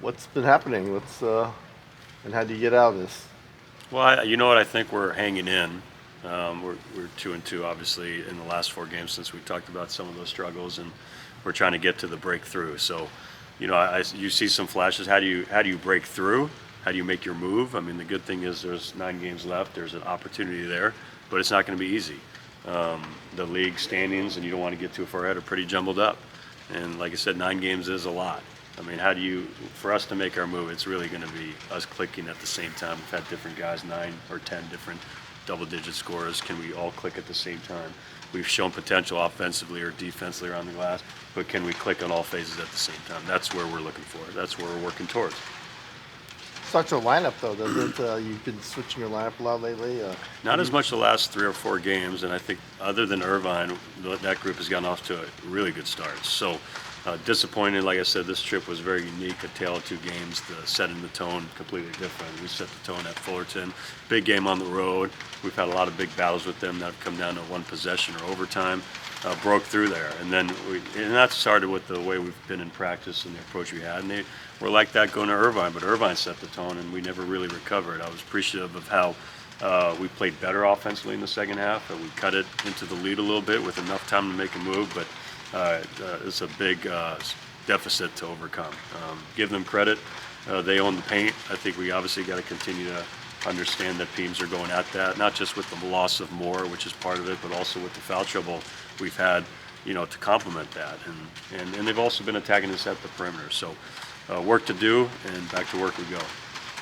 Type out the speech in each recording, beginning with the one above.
What's been happening? And how do you get out of this? Well, you know what? I think we're hanging in. We're 2-2, obviously, in the last 4 games since we talked about some of those struggles, and we're trying to get to the breakthrough. So, you see some flashes. How do you break through? How do you make your move? I mean, the good thing is there's 9 games left. There's an opportunity there, but it's not going to be easy. The league standings, and you don't want to get too far ahead, are pretty jumbled up. And like I said, 9 games is a lot. I mean, for us to make our move, it's really going to be us clicking at the same time. We've had different guys, 9 or 10 different double-digit scorers. Can we all click at the same time? We've shown potential offensively or defensively around the glass, but can we click on all phases at the same time? That's where we're looking for. That's where we're working towards. Start your lineup though, does it? You've been switching your lineup a lot lately. Not as much the last 3 or 4 games, and I think other than Irvine, that group has gotten off to a really good start. So disappointed, like I said, this trip was very unique, a tale of 2 games, setting the tone completely different. We set the tone at Fullerton, big game on the road. We've had a lot of big battles with them that have come down to 1 possession or overtime. Broke through there, and that started with the way we've been in practice and the approach we had, and they were like that going to Irvine, but Irvine set the tone, and we never really recovered. I was appreciative of how we played better offensively in the second half, that we cut it into the lead a little bit with enough time to make a move, but it's a big deficit to overcome. Give them credit. They own the paint. I think we obviously got to continue to understand that teams are going at that, not just with the loss of Moore, which is part of it, but also with the foul trouble we've had, to complement that. And they've also been attacking us at the perimeter. So work to do, and back to work we go.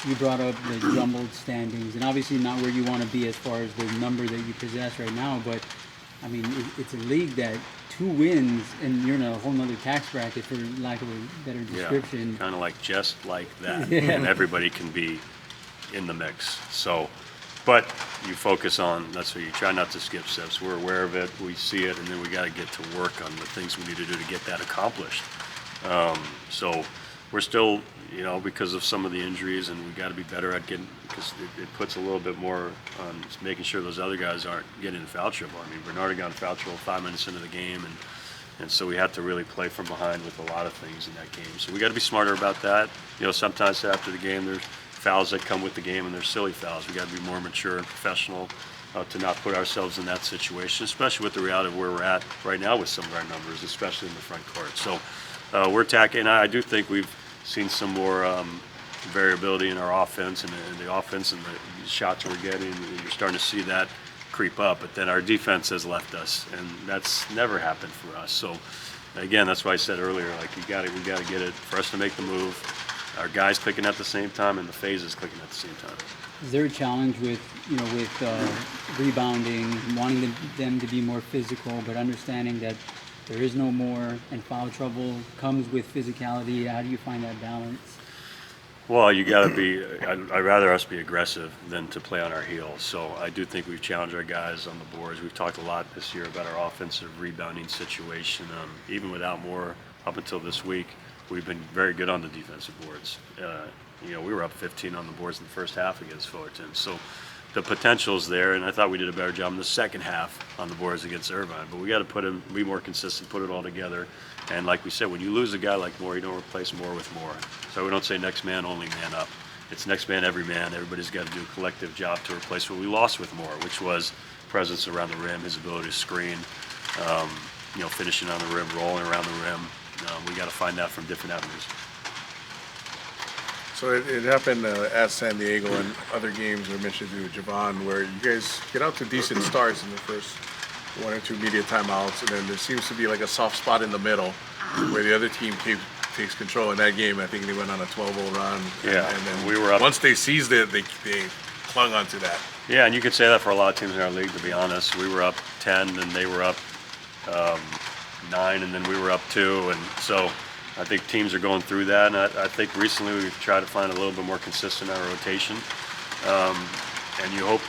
You brought up the jumbled standings, and obviously not where you want to be as far as the number that you possess right now, but I mean, it's a league that 2 wins and you're in a whole nother tax bracket, for lack of a better description. Yeah, kind of like just like that. Yeah. And everybody can be in the mix. So, but you focus on, that's what you try not to skip steps. We're aware of it, we see it, and then we got to get to work on the things we need to do to get that accomplished. So we're still, because of some of the injuries, and we got to be better at getting, because it puts a little bit more on making sure those other guys aren't getting in foul trouble. I mean, Bernard got in foul trouble 5 minutes into the game, and so we have to really play from behind with a lot of things in that game. So we got to be smarter about that. Sometimes after the game, there's fouls that come with the game, and they're silly fouls. We got to be more mature and professional to not put ourselves in that situation, especially with the reality of where we're at right now with some of our numbers, especially in the front court. So we're attacking. I do think we've seen some more variability in our offense and the offense and the shots we're getting. You're starting to see that creep up, but then our defense has left us, and that's never happened for us. So again, that's why I said earlier, like we got to get it for us to make the move. Our guys clicking at the same time, and the phases clicking at the same time. Is there a challenge with rebounding, wanting them to be more physical, but understanding that there is no more, and foul trouble comes with physicality? How do you find that balance? Well, you got to be. I'd rather us be aggressive than to play on our heels. So I do think we've challenged our guys on the boards. We've talked a lot this year about our offensive rebounding situation. Even without Moore, up until this week, we've been very good on the defensive boards. We were up 15 on the boards in the first half against Fullerton. So the potential's there, and I thought we did a better job in the second half on the boards against Irvine. But we got to be more consistent, put it all together. And like we said, when you lose a guy like Moore, you don't replace Moore with Moore. So we don't say next man, only man up. It's next man, every man. Everybody's got to do a collective job to replace what we lost with Moore, which was presence around the rim, his ability to screen, finishing on the rim, rolling around the rim. We got to find that from different avenues. So it happened at San Diego and other games we mentioned to Javon, where you guys get out to decent starts in the first 1 or 2 media timeouts, and then there seems to be like a soft spot in the middle where the other team takes control. In that game, I think they went on a 12-0 run. Yeah, and then we were up. Once they seized it, they clung onto that. Yeah, and you could say that for a lot of teams in our league, to be honest. We were up 10, and they were up 9, and then we were up 2, and so I think teams are going through that, and I think recently we've tried to find a little bit more consistent in our rotation, and you hope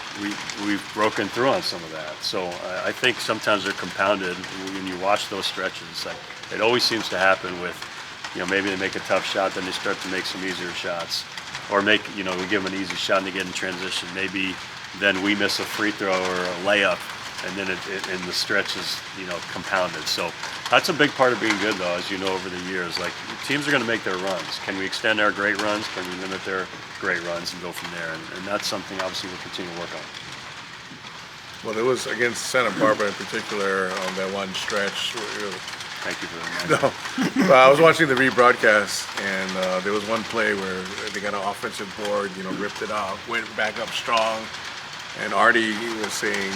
we've broken through on some of that. So I think sometimes they're compounded when you watch those stretches. Like it always seems to happen with, maybe they make a tough shot, then they start to make some easier shots, or we give them an easy shot and they get in transition. Maybe then we miss a free throw or a layup, and then and the stretch is, compounded. So that's a big part of being good, though, as you know, over the years. Like, teams are going to make their runs. Can we extend our great runs? Can we limit their great runs and go from there? And that's something, obviously, we'll continue to work on. Well, it was against Santa Barbara in particular on that one stretch. Thank you for the reminder. No, I was watching the rebroadcast, and there was one play where they got an offensive board, ripped it off, went back up strong, and Artie was saying,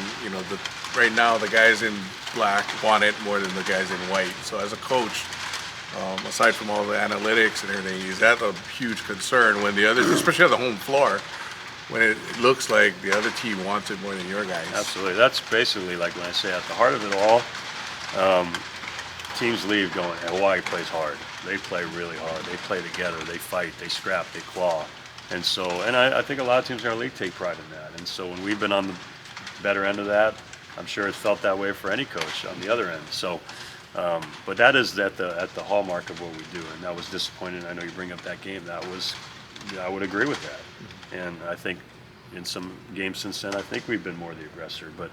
right now the guys in black want it more than the guys in white. So as a coach, aside from all the analytics and everything, is that a huge concern when the others, especially on the home floor, when it looks like the other team wants it more than your guys? Absolutely. That's basically, like when I say, at the heart of it all, teams leave going, Hawaii plays hard. They play really hard. They play together. They fight. They scrap. They claw. And so, I think a lot of teams in our league take pride in that. And so when we've been on the better end of that, I'm sure it's felt that way for any coach on the other end. So, but that is at the hallmark of what we do. And that was disappointing. I know you bring up that game. I would agree with that. And I think in some games since then, I think we've been more the aggressor. But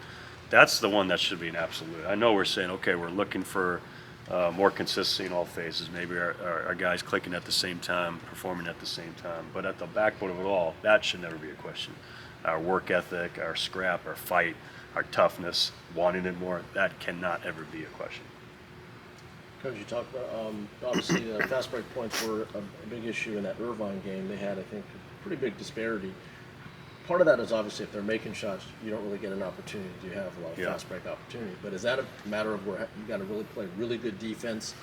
that's the one that should be an absolute. I know we're saying, okay, we're looking for more consistency in all phases. Maybe our guys clicking at the same time, performing at the same time. But at the backbone of it all, that should never be a question. Our work ethic, our scrap, our fight, our toughness, wanting it more, that cannot ever be a question. Coach, you talked about, obviously, the fast break points were a big issue in that Irvine game. They had, I think, a pretty big disparity. Part of that is obviously if they're making shots, you don't really get an opportunity. You have a lot of fast break opportunity. But is that a matter of where you got to really play really good defense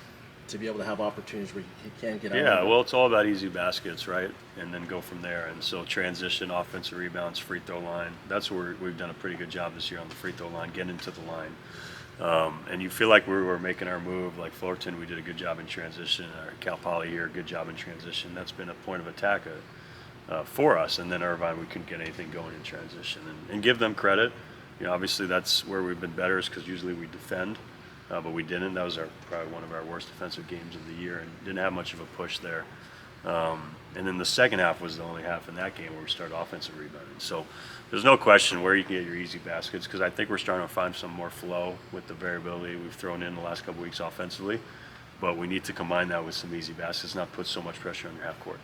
to be able to have opportunities where you can't get out? Yeah, well, it's all about easy baskets, right? And then go from there. And so transition, offensive rebounds, free throw line. That's where we've done a pretty good job this year on the free throw line, getting to the line. And you feel like we were making our move. Like Fullerton, we did a good job in transition. Or Cal Poly here, good job in transition. That's been a point of attack for us. And then Irvine, we couldn't get anything going in transition. And give them credit. Obviously that's where we've been better, is because usually we defend, but we didn't. That was probably one of our worst defensive games of the year, and didn't have much of a push there. And then the second half was the only half in that game where we started offensive rebounding. So there's no question where you can get your easy baskets, because I think we're starting to find some more flow with the variability we've thrown in the last couple weeks offensively. But we need to combine that with some easy baskets, not put so much pressure on your half court.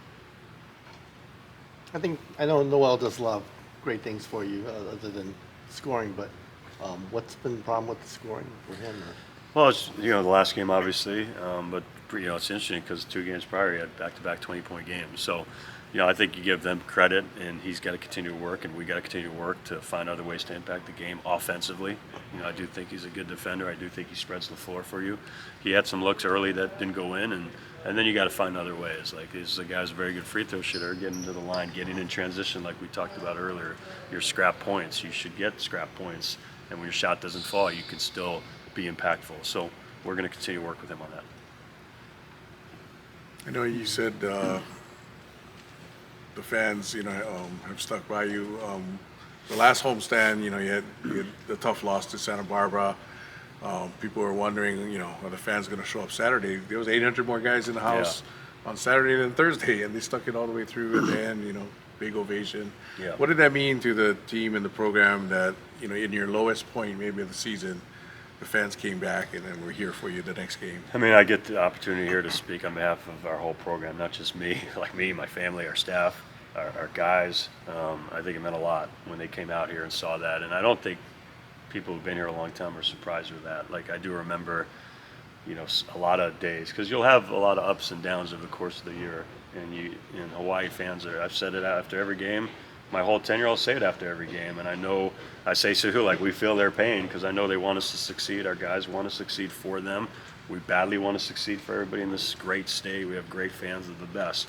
I know Noel does a lot of great things for you other than scoring, but what's been the problem with the scoring for him? Well, it's the last game obviously, but it's interesting because 2 games prior he had back-to-back 20-point games. So I think you give them credit, and he's got to continue to work, and we got to continue to work to find other ways to impact the game offensively. I do think he's a good defender. I do think he spreads the floor for you. He had some looks early that didn't go in, and then you got to find other ways. Like, the guy's a very good free throw shooter, getting to the line, getting in transition, like we talked about earlier. Your scrap points, you should get scrap points, and when your shot doesn't fall, you can still be impactful. So we're going to continue to work with him on that. I know you said the fans, have stuck by you. The last homestand, you had the tough loss to Santa Barbara. People were wondering, are the fans going to show up Saturday? There was 800 more guys in the house on Saturday than Thursday, and they stuck it all the way through at the end, big ovation. Yeah. What did that mean to the team and the program that, in your lowest point maybe of the season, the fans came back and then we're here for you the next game? I mean, I get the opportunity here to speak on behalf of our whole program, not just me, my family, our staff, our guys. I think it meant a lot when they came out here and saw that. And I don't think people who've been here a long time are surprised with that. Like, I do remember, a lot of days, because you'll have a lot of ups and downs over the course of the year. And Hawaii fans I've said it after every game. My whole tenure, I'll say it after every game. And I know, I say so, like, we feel their pain, because I know they want us to succeed. Our guys want to succeed for them. We badly want to succeed for everybody in this great state. We have great fans of the best.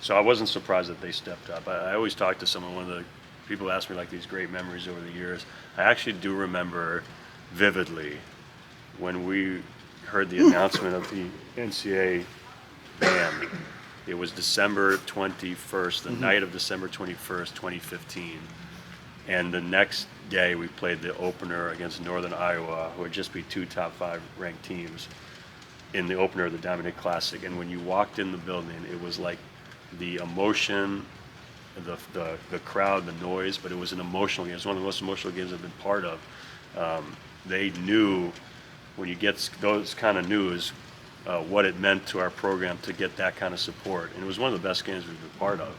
So I wasn't surprised that they stepped up. I always talk to someone, one of the people ask me like these great memories over the years. I actually do remember vividly when we heard the announcement of the NCAA ban. It was December 21st, the night of December 21st, 2015. And the next day we played the opener against Northern Iowa, who would just be 2 top 5 ranked teams in the opener of the Diamond League Classic. And when you walked in the building, it was like the emotion the crowd, the noise, but it was an emotional game. It was one of the most emotional games I've been part of. They knew when you get those kind of news, what it meant to our program to get that kind of support. And it was one of the best games we've been part of.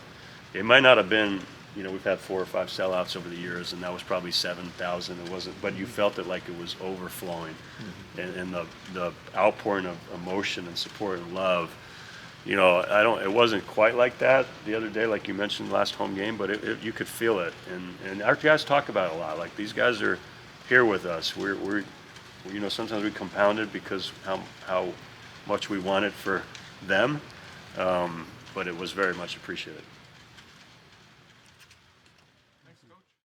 It might not have been, we've had 4 or 5 sellouts over the years, and that was probably 7,000. It wasn't, but you felt it like it was overflowing. And the outpouring of emotion and support and love, it wasn't quite like that the other day, like you mentioned, last home game, but you could feel it. And our guys talk about it a lot. Like, these guys are here with us. We're sometimes we compound it because how much we want it for them, but it was very much appreciated.